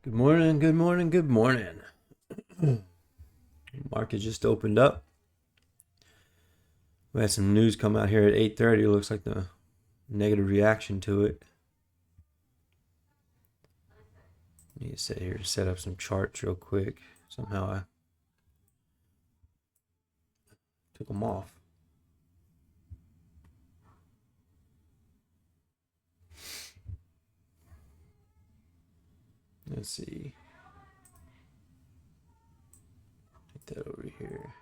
Good morning, good morning, good morning. Market just opened up. We had some news come out here at 8:30. It looks like the negative reaction to it. Need to sit here to set up some charts real quick. Somehow I took them off. Let's see. Take that over here.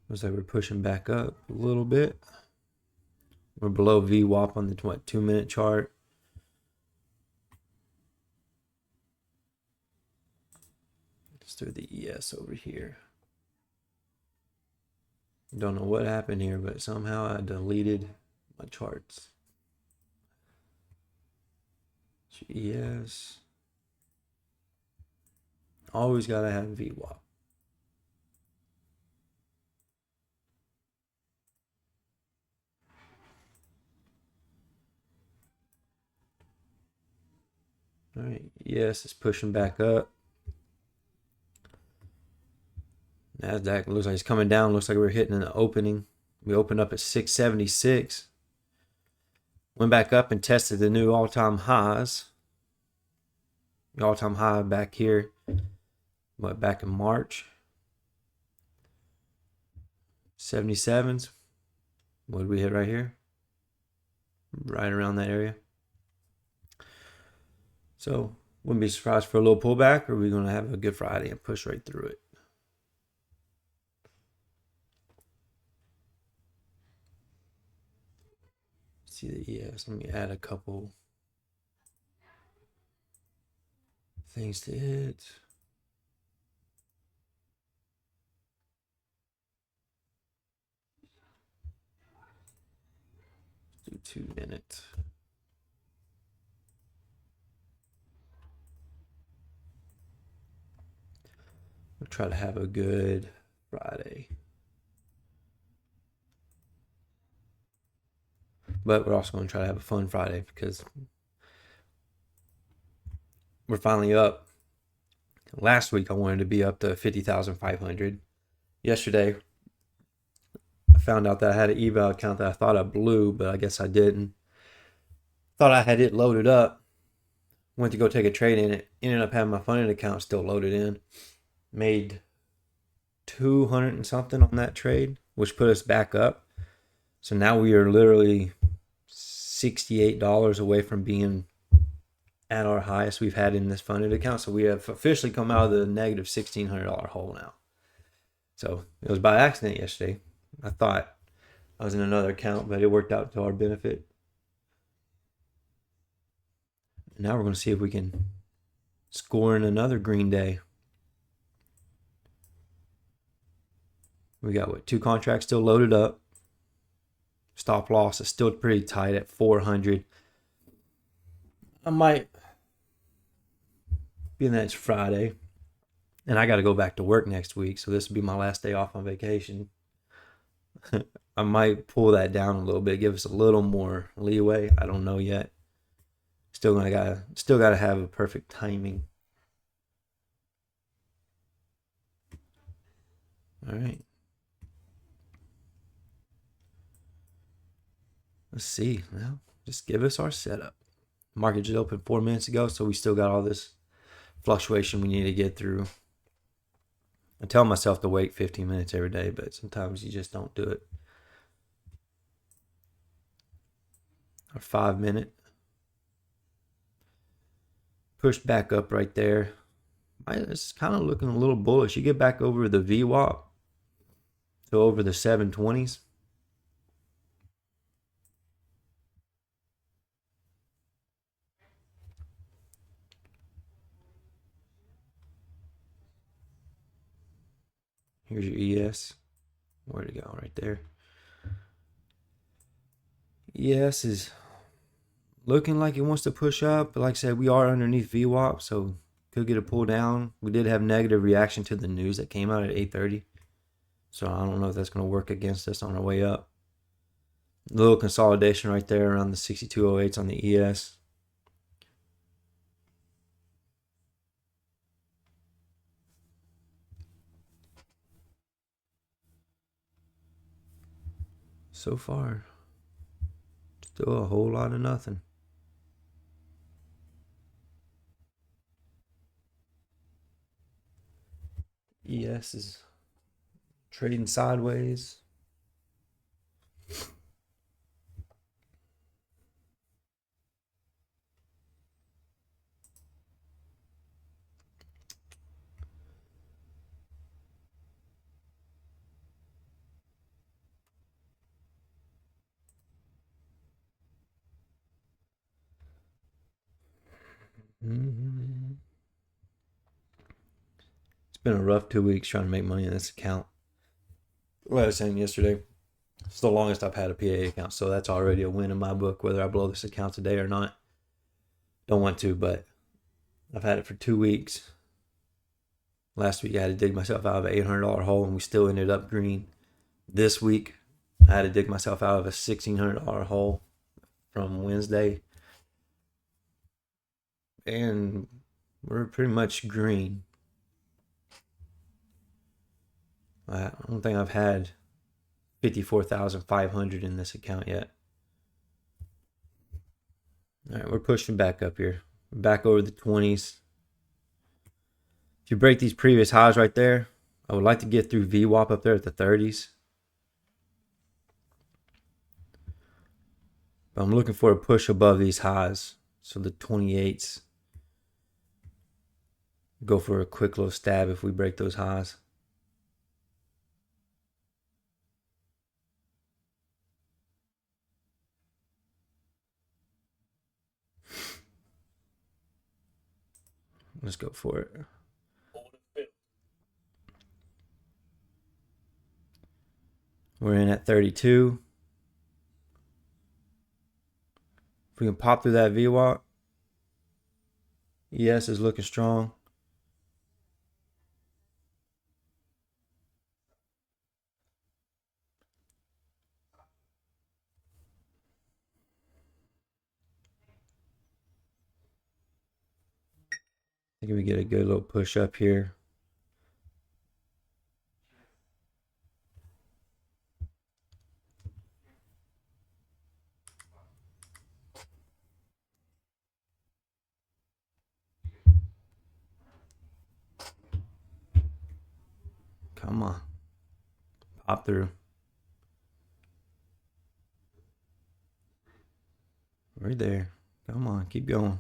Looks like we're pushing back up a little bit. We're below VWAP on the 2-minute chart. Let's do the ES over here. Don't know what happened here, but somehow I deleted my charts. ES. Always gotta have VWAP. All right, yes, it's pushing back up. NASDAQ looks like it's coming down. Looks like we're hitting an opening. We opened up at 676. Went back up and tested the new all-time highs. The all-time high back here, back in March. 77s. What did we hit right here? Right around that area. So, wouldn't be surprised for a little pullback, or we're going to have a good Friday and push right through it. See the ES. Let me add a couple things to it. Do 2 minutes. We'll try to have a good Friday. But we're also going to try to have a fun Friday because we're finally up. Last week I wanted to be up to 50,500. Yesterday I found out that I had an eval account that I thought I blew, but I guess I didn't. Thought I had it loaded up. Went to go take a trade in it. Ended up having my funding account still loaded in. Made 200 and something on that trade, which put us back up. So now we are literally $68 away from being at our highest we've had in this funded account. So we have officially come out of the negative $1,600 hole now. So it was by accident yesterday. I thought I was in another account, but it worked out to our benefit. And now we're going to see if we can score in another green day. We got 2 contracts still loaded up. Stop loss is still pretty tight at 400. I might be next Friday, and I got to go back to work next week, so this will be my last day off on vacation. I might pull that down a little bit, give us a little more leeway. I don't know yet. Still gotta have a perfect timing. All right. Let's see. Well, just give us our setup. Market just opened 4 minutes ago, so we still got all this fluctuation we need to get through. I tell myself to wait 15 minutes every day, but sometimes you just don't do it. Our 5-minute. Pushed back up right there. It's kind of looking a little bullish. You get back over the VWAP, so over the 720s. Here's your ES. Where'd it go? Right there. ES is looking like it wants to push up, but like I said, we are underneath VWAP, so could get a pull down. We did have negative reaction to the news that came out at 8:30, so I don't know if that's going to work against us on our way up. A little consolidation right there around the 6208s on the ES. so far, still a whole lot of nothing. ES is trading sideways. Mm-hmm. It's been a rough 2 weeks trying to make money in this account. Like I was saying yesterday, it's the longest I've had a PA account, so that's already a win in my book, whether I blow this account today or not. Don't want to, but I've had it for 2 weeks. Last week I had to dig myself out of an $800 hole and we still ended up green. This week I had to dig myself out of a $1,600 hole from Wednesday. And we're pretty much green. I don't think I've had 54,500 in this account yet. All right, we're pushing back up here. We're back over the 20s. If you break these previous highs right there, I would like to get through VWAP up there at the 30s. But I'm looking for a push above these highs. So the 28s. Go for a quick little stab if we break those highs. Let's go for it. We're in at 32. If we can pop through that VWAP, ES is looking strong. I think we get a good little push up here. Come on. Pop through. Right there. Come on, keep going.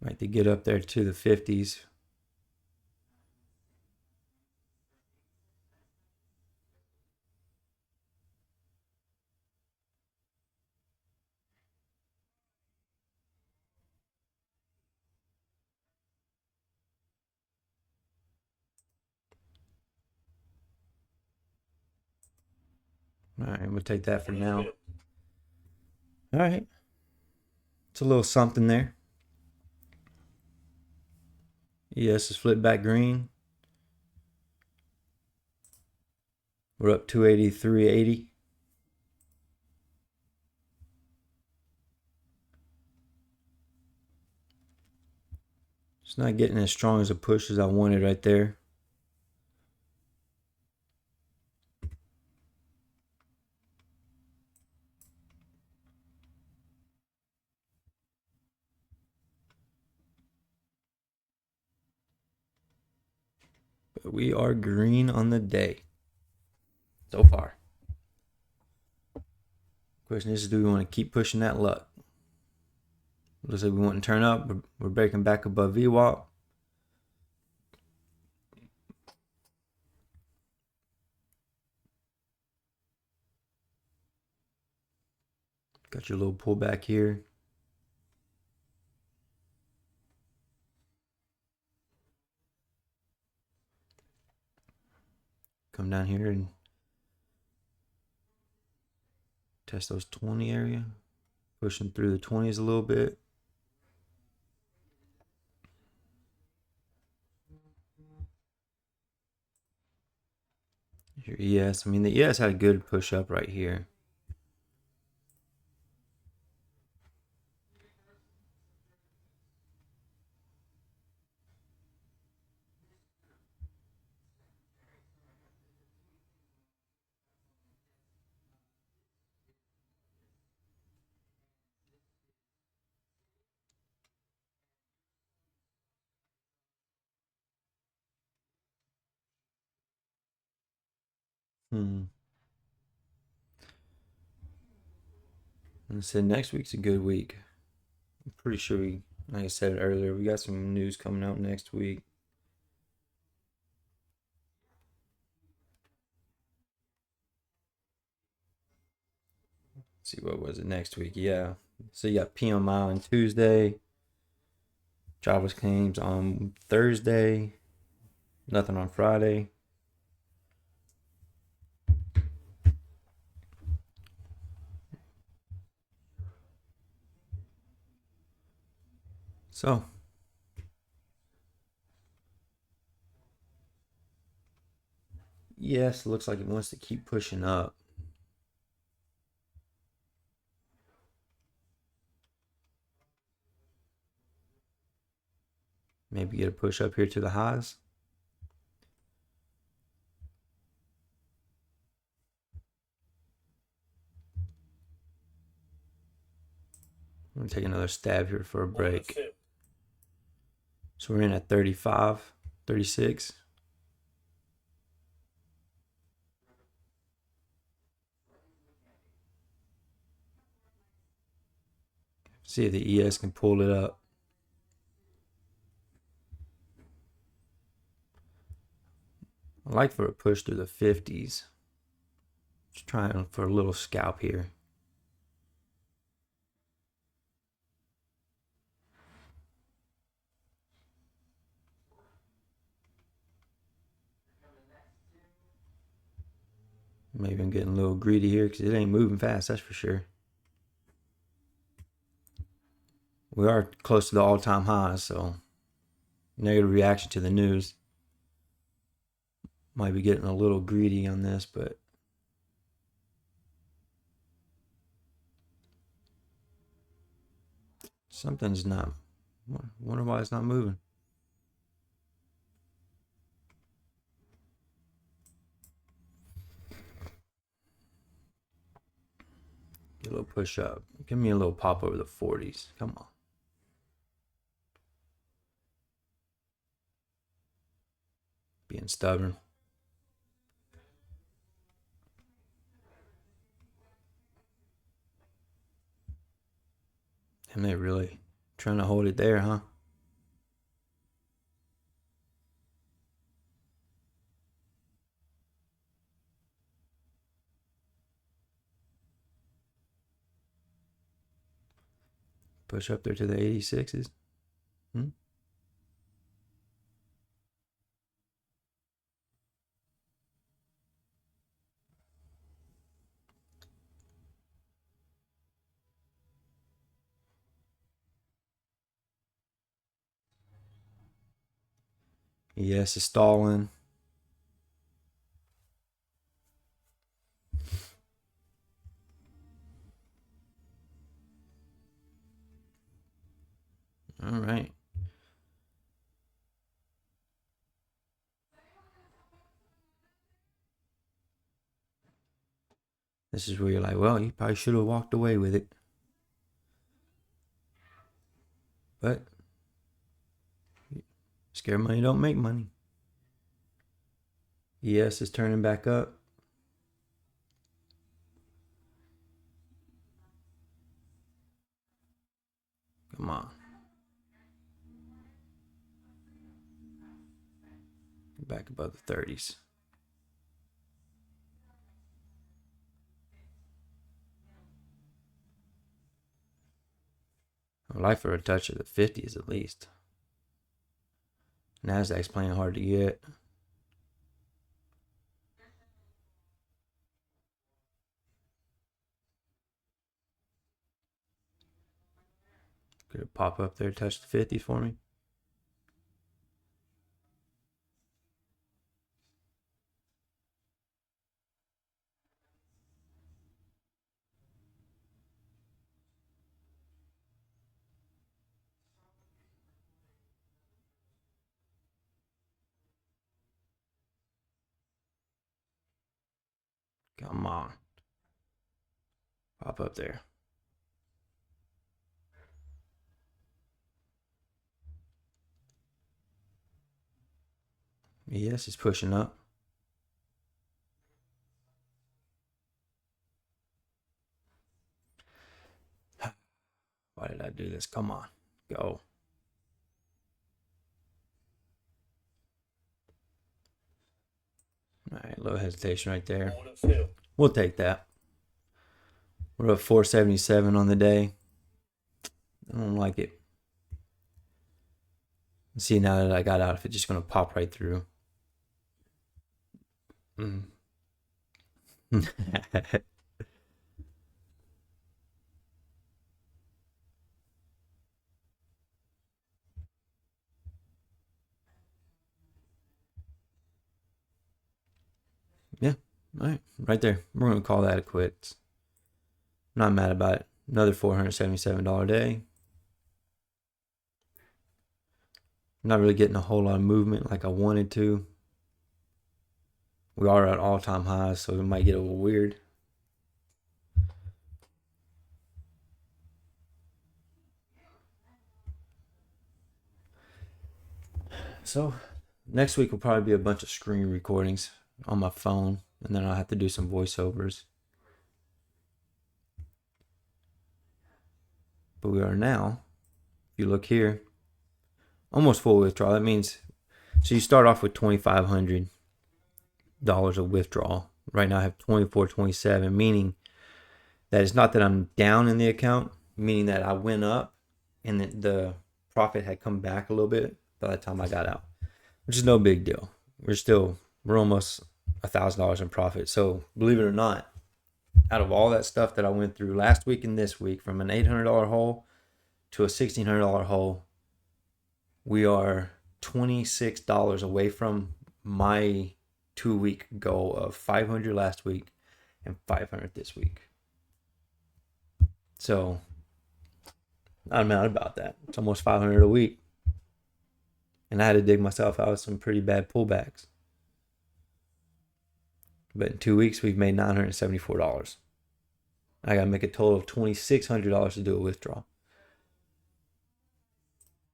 Like to get up there to the 50s. All right, we'll take that for now. All right. It's a little something there. ES is flipped back green. We're up 283.80. It's not getting as strong as a push as I wanted right there. But we are green on the day so far. Question is, do we want to keep pushing that luck? Looks like we want to turn up. We're breaking back above VWAP. Got your little pullback here. Come down here and test those 20 area. Pushing through the 20s a little bit. Your ES. I mean, the ES had a good push up right here. Hmm. I said next week's a good week. I'm pretty sure like I said earlier, we got some news coming out next week. Let's see, what was it next week? Yeah. So you got PMI on Tuesday, jobless claims on Thursday, nothing on Friday. So, yes, it looks like it wants to keep pushing up. Maybe get a push up here to the highs. I'm going to take another stab here for a break. So we're in at 35, 36. See if the ES can pull it up. I like for a push through the 50s. Just trying for a little scalp here. Maybe I'm getting a little greedy here because it ain't moving fast, that's for sure. We are close to the all-time highs, so negative reaction to the news. Might be getting a little greedy on this, but something's not. Wonder why it's not moving. Get a little push up. Give me a little pop over the 40s. Come on. Being stubborn. And they really trying to hold it there, huh? Push up there to the 86s. Hmm? Yes, it's stalling. All right. This is where you're like, well, you probably should have walked away with it. But scared money don't make money. ES is turning back up. Come on. Back above the 30s. I'd like for a touch of the 50s at least. NASDAQ's playing hard to get. Could it pop up there, touch the 50s for me? Come on. Pop up there. Yes, it's pushing up. Why did I do this? Come on, go. All right, low hesitation right there. We'll take that. We're up 477 on the day. I don't like it. Let's see now that I got out if it's just going to pop right through. Yeah, all right, right there. We're going to call that a quits. I'm not mad about it. Another $477 day. I'm not really getting a whole lot of movement like I wanted to. We are at all-time highs, so it might get a little weird. So next week will probably be a bunch of screen recordings on my phone, and then I'll have to do some voiceovers. But we are now, if you look here, almost full withdrawal. That means, so you start off with $2,500 of withdrawal. Right now I have 2427, meaning that it's not that I'm down in the account, meaning that I went up and the profit had come back a little bit by the time I got out, which is no big deal. We're almost $1,000 in profit. So believe it or not, out of all that stuff that I went through last week and this week, from an $800 hole to a $1,600 hole, we are $26 away from my 2-week goal of 500 last week and 500 this week. So I'm mad about that. It's almost 500 a week. And I had to dig myself out of some pretty bad pullbacks. But in 2 weeks, we've made $974. I got to make a total of $2,600 to do a withdrawal.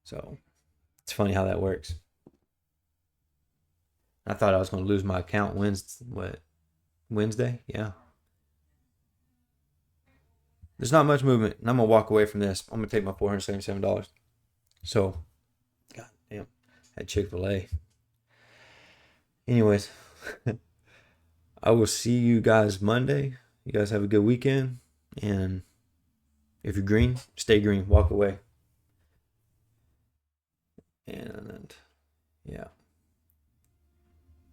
So it's funny how that works. I thought I was going to lose my account Wednesday? Yeah. There's not much movement, and I'm going to walk away from this. I'm going to take my $477. So, god damn, had Chick-fil-A. Anyways, I will see you guys Monday. You guys have a good weekend, and if you're green, stay green, walk away. And yeah.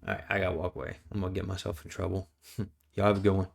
All right, I got to walk away. I'm going to get myself in trouble. Y'all have a good one.